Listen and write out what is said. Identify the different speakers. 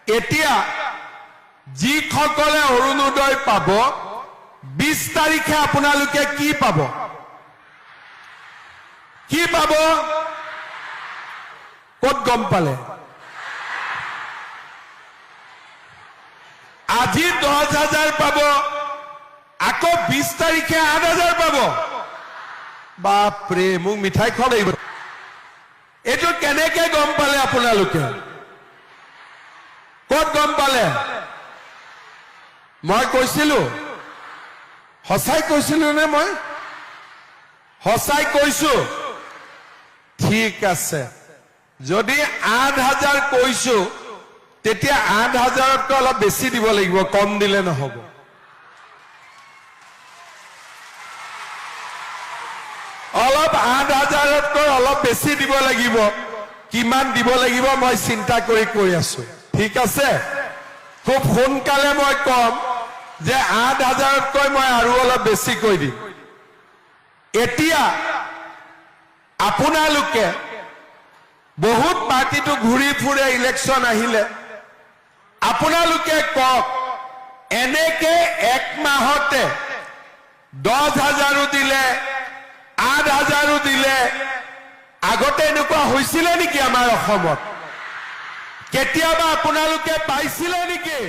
Speaker 1: এতিয়া যিসকলে অৰুণোদয় পাব 20 তাৰিখে আপোনালোকে কি পাব? কি পাব? ক'ত গম পালে? আজি 10,000 পাব, আকৌ 20 তাৰিখে 8,000 পাব। বাপৰে, মোক মিঠাই খোৱা লাগিব। এইটো কেনেকে গম পালে আপোনালোকে? ক'ত গম পালে? মই কৈছিলো, সঁচাই কৈছিলো নে? মই সঁচাই কৈছো। ঠিক আছে, যদি 8,000 কৈছো তেতিয়া 8,000তকৈ অলপ বেছি দিব লাগিব, কম দিলে নহব। অলপ 8,000তকৈ অলপ বেছি দিব লাগিব। কিমান দিব লাগিব মই চিন্তা কৰি কৈ আছো। ঠিক আছে, খুব সোনকালে মই কম যে 8,000তকৈ মই আৰু অলপ বেছি কৈ দিম। এতিয়া আপোনালোকে বহুত পাৰ্টিটো ঘূৰি ফুৰে, ইলেকশ্যন আহিলে আপোনালোকে কওক, এনেকে এক মাহতে 10,000 দিলে, 8,000 দিলে। আগতে এনেকুৱা হৈছিলে নেকি আমাৰ অসমত? কেতিয়াবা আপোনালোকে পাইছিলে নেকি?